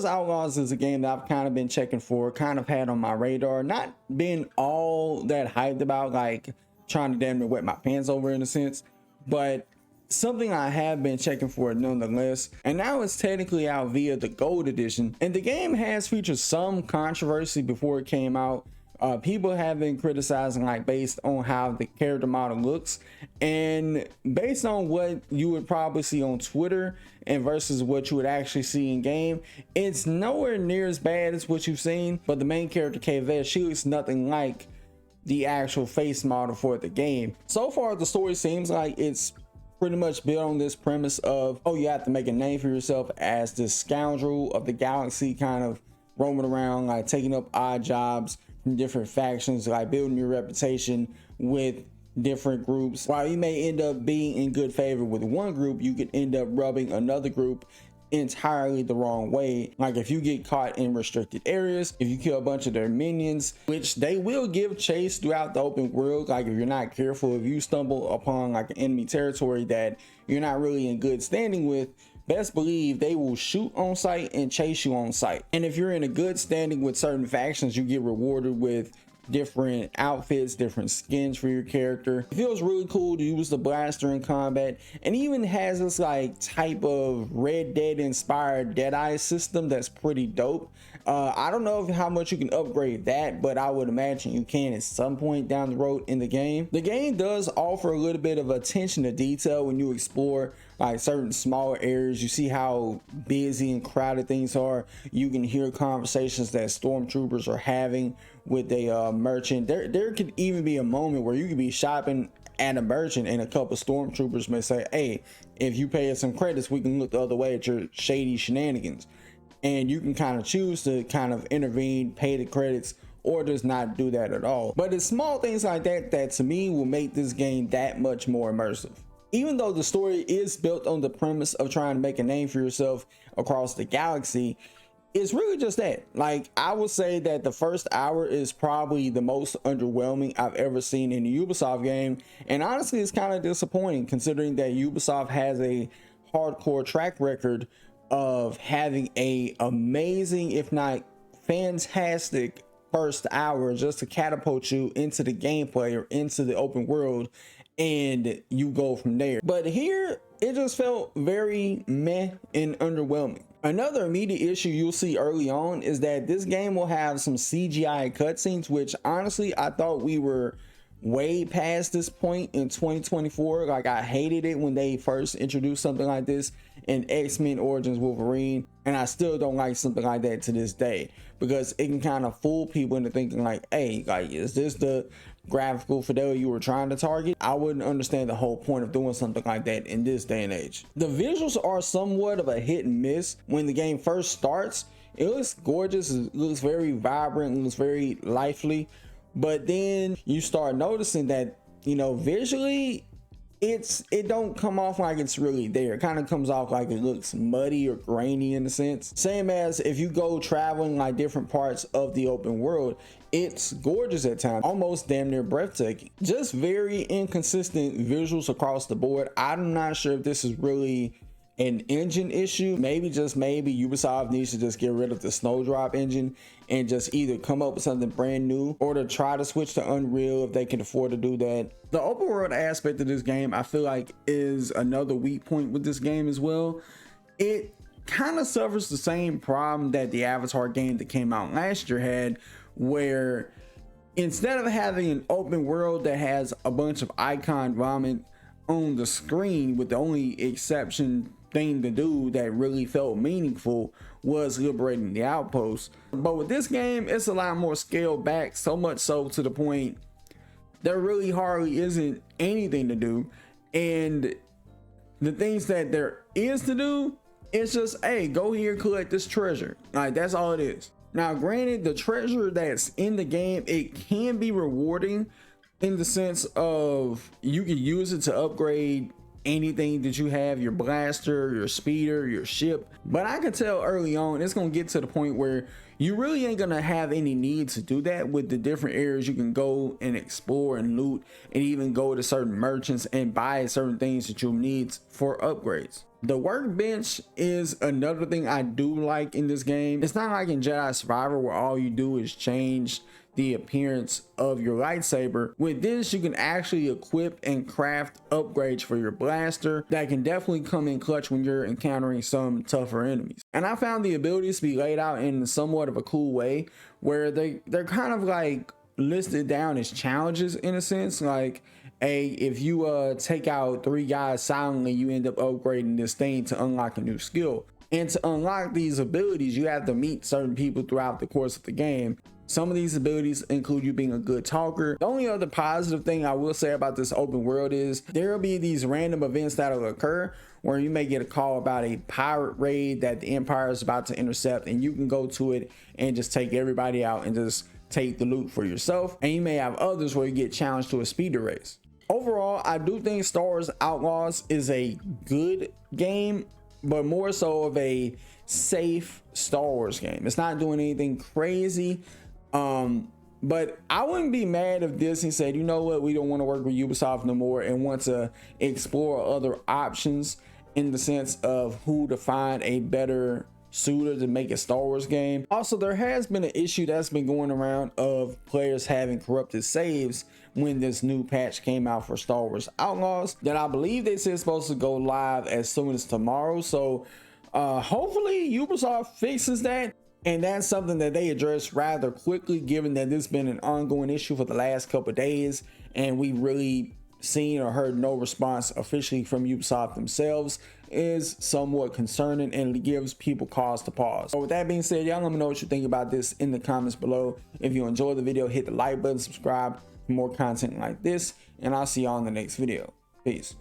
Wars Outlaws is a game that I've kind of been checking for, kind of had on my radar, not been all that hyped about, like trying to damn near wet my pants over in a sense, but something I have been checking for nonetheless. And now it's technically out via the gold edition, and the game has featured some controversy before it came out. People have been criticizing, like, based on how the character model looks and based on what you would probably see on Twitter and versus what you would actually see in game, it's nowhere near as bad as what you've seen. But the main character Kayved, she looks nothing like the actual face model for the game. So far the story seems like it's pretty much built on this premise of, oh, you have to make a name for yourself as this scoundrel of the galaxy, kind of roaming around, like taking up odd jobs from different factions, like building your reputation with different groups. While you may end up being in good favor with one group, you could end up rubbing another group entirely the wrong way. Like if you get caught in restricted areas, if you kill a bunch of their minions, which they will give chase throughout the open world, like if you're not careful, if you stumble upon like an enemy territory that you're not really in good standing with, best believe they will shoot on sight and chase you on sight. And if you're in a good standing with certain factions, you get rewarded with different outfits, different skins for your character. It feels really cool to use the blaster in combat, and even has this like type of Red Dead inspired Deadeye system that's pretty dope. I don't know how much you can upgrade that, but I would imagine you can at some point down the road in the game. The game does offer a little bit of attention to detail when you explore like certain smaller areas. You see how busy and crowded things are. You can hear conversations that stormtroopers are having with a merchant. There could even be a moment where you could be shopping at a merchant and a couple stormtroopers may say, hey, if you pay us some credits, we can look the other way at your shady shenanigans. And you can kind of choose to kind of intervene, pay the credits, or just not do that at all. But it's small things like that that to me will make this game that much more immersive. Even though the story is built on the premise of trying to make a name for yourself across the galaxy, it's really just that. Like, I would say that the first hour is probably the most underwhelming I've ever seen in a Ubisoft game. And honestly, it's kind of disappointing considering that Ubisoft has a hardcore track record of having a amazing, if not fantastic, first hour just to catapult you into the gameplay or into the open world, and you go from there. But here it just felt very meh and underwhelming. Another immediate issue you'll see early on is that this game will have some CGI cutscenes, which honestly I thought we were way past this point in 2024. Like, I hated it when they first introduced something like this in X-Men Origins Wolverine, and I still don't like something like that to this day, because it can kind of fool people into thinking like, hey, like, is this the graphical fidelity you were trying to target? I wouldn't understand the whole point of doing something like that in this day and age. The visuals are somewhat of a hit and miss. When the game first starts, it looks gorgeous, it looks very vibrant, it looks very lively, but then you start noticing that, you know, visually it don't come off like it's really there. It kind of comes off like it looks muddy or grainy in a sense. Same as if you go traveling like different parts of the open world, it's gorgeous at times, almost damn near breathtaking. Just very inconsistent visuals across the board. I'm not sure if this is really an engine issue. Maybe, just maybe, Ubisoft needs to just get rid of the Snowdrop engine and just either come up with something brand new, or to try to switch to Unreal if they can afford to do that. The open world aspect of this game, I feel like, is another weak point with this game as well. It kind of suffers the same problem that the Avatar game that came out last year had, where instead of having an open world that has a bunch of icon vomit on the screen, with the only exception thing to do that really felt meaningful was liberating the outposts. But with this game, it's a lot more scaled back, so much so to the point there really hardly isn't anything to do, and the things that there is to do, it's just, hey, go here, collect this treasure. Like, that's all it is. Now granted, the treasure that's in the game, it can be rewarding in the sense of you can use it to upgrade anything that you have, your blaster, your speeder, your ship. But I could tell early on it's gonna get to the point where you really ain't gonna have any need to do that. With the different areas you can go and explore and loot, and even go to certain merchants and buy certain things that you'll need for upgrades. The workbench is another thing I do like in this game. It's not like in Jedi Survivor where all you do is change the appearance of your lightsaber. With this, you can actually equip and craft upgrades for your blaster that can definitely come in clutch when you're encountering some tougher enemies. And I found the abilities to be laid out in somewhat of a cool way, where they're kind of like listed down as challenges in a sense. Like, if you take out 3 guys silently, you end up upgrading this thing to unlock a new skill. And to unlock these abilities, you have to meet certain people throughout the course of the game. Some of these abilities include you being a good talker. The only other positive thing I will say about this open world is there will be these random events that will occur where you may get a call about a pirate raid that the Empire is about to intercept, and you can go to it and just take everybody out and just take the loot for yourself. And you may have others where you get challenged to a speeder race. Overall, I do think Star Wars Outlaws is a good game, but more so of a safe Star Wars game. It's not doing anything crazy. But I wouldn't be mad if Disney said, you know what, we don't want to work with Ubisoft no more, and want to explore other options in the sense of who to find a better suitor to make a Star Wars game. Also, there has been an issue that's been going around of players having corrupted saves when this new patch came out for Star Wars Outlaws, that I believe they said is supposed to go live as soon as tomorrow. So hopefully Ubisoft fixes that. And that's something that they address rather quickly, given that this has been an ongoing issue for the last couple of days, and we really seen or heard no response officially from Ubisoft themselves, is somewhat concerning and gives people cause to pause. So with that being said, y'all let me know what you think about this in the comments below. If you enjoyed the video, hit the like button, subscribe for more content like this, and I'll see y'all in the next video. Peace.